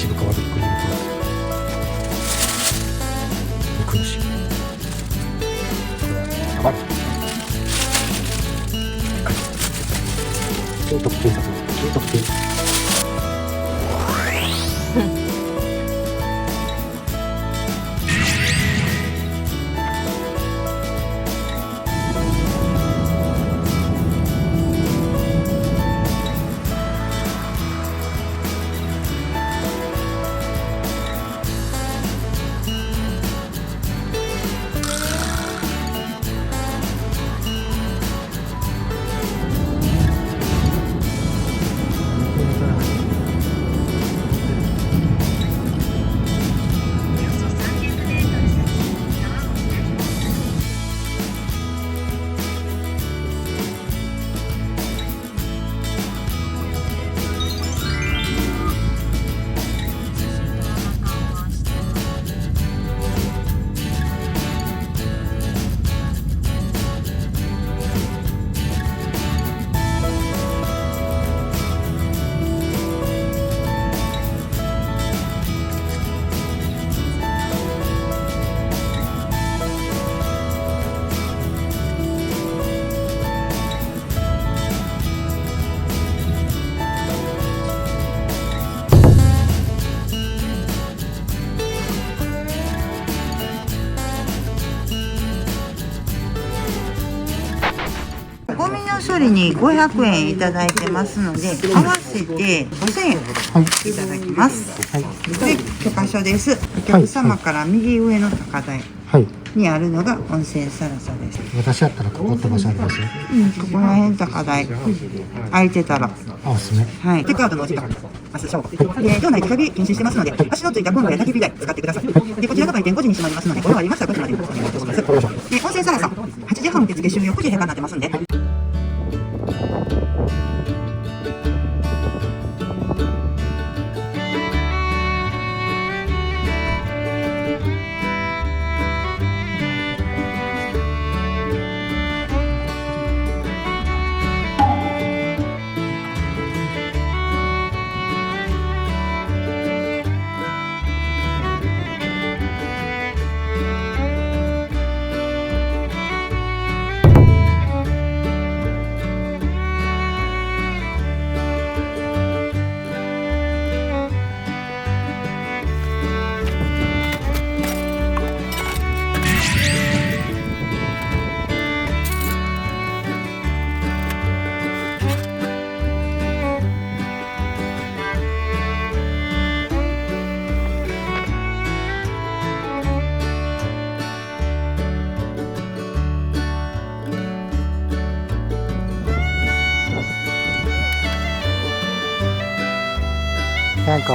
渋川ビッグリープ肉牛やばい金徳警察金徳警ゴミの処理に500円いただいてますので、合わせて5000円いただきます。で、許可書です。お客様から右上の高台にあるのが温泉サラサです。私やったらここって場所ありますよ。ここら辺高台空いてたら、あ、すね。はい。テクアウトのお時間ましょう。で、場内手鍵禁止してますので、足のついたコンロや焚き火台使ってください。で、こちらが売店5時に閉まりますので、これはありましたら5時までにお願いいたします。で、温泉サラサ8時半受付終了、9時閉館になってますんで。なんか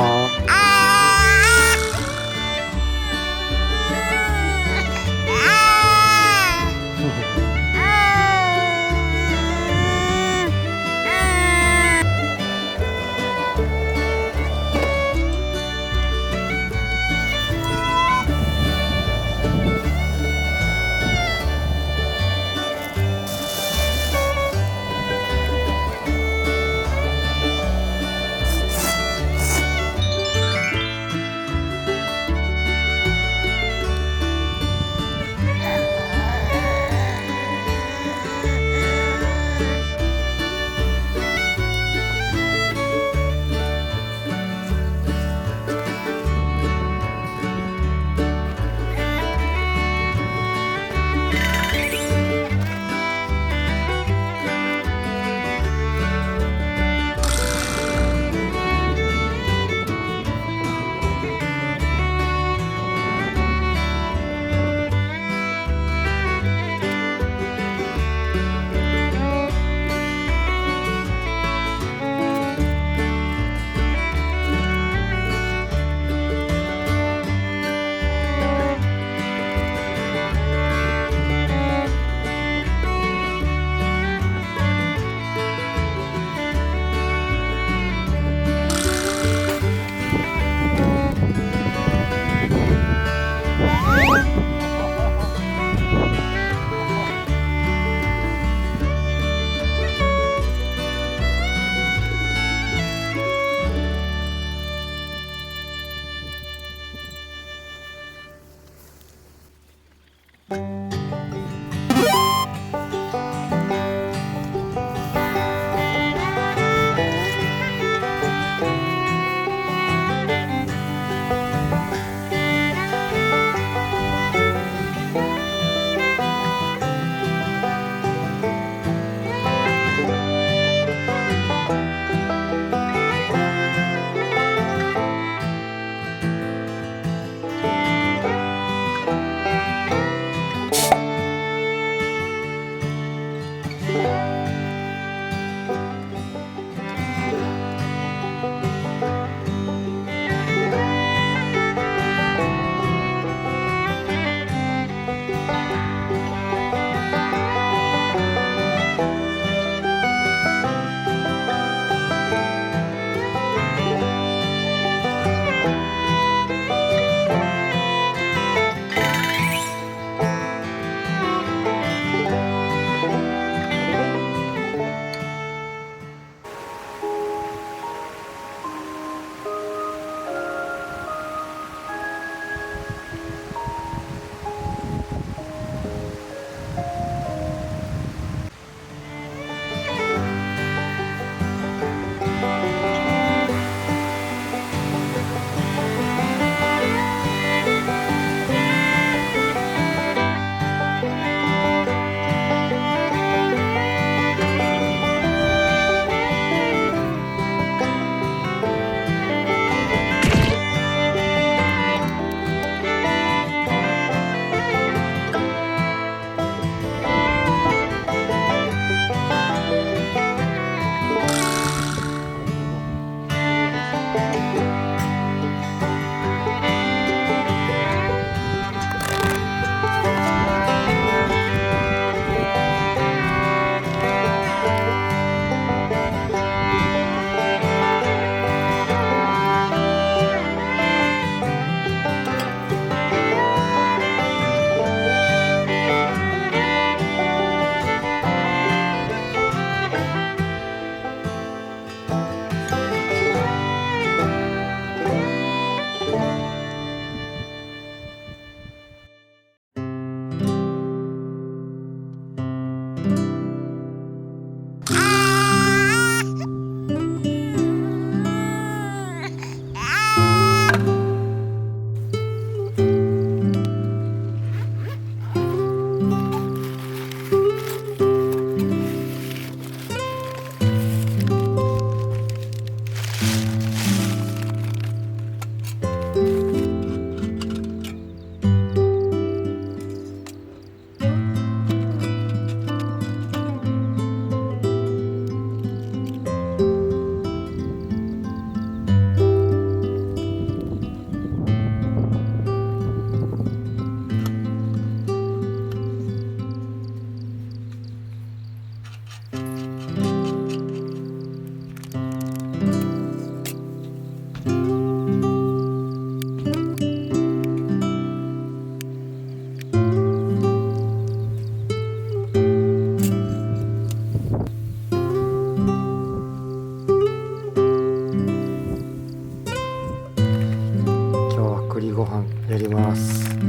栗ご飯やります。う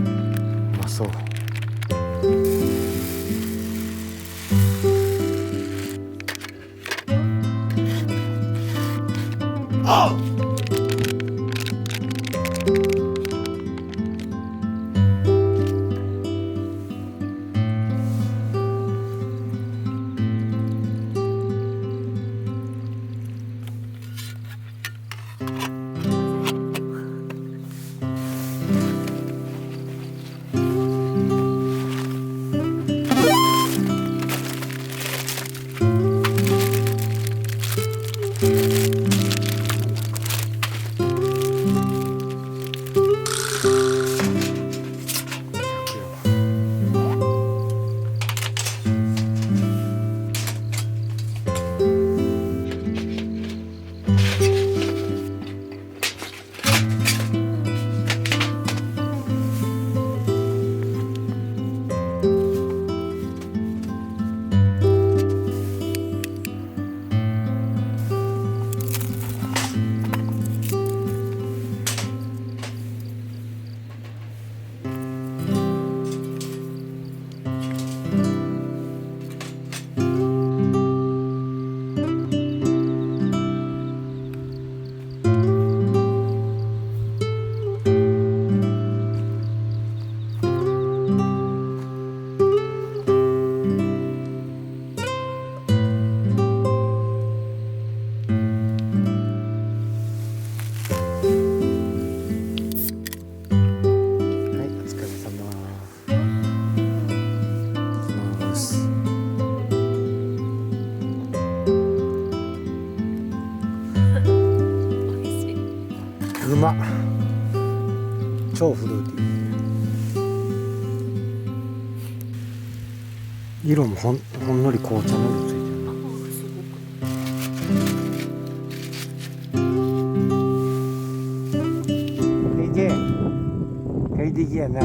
まそう。ま超フルーティー。色もほんのり紅茶の色ついてる。KJ やな。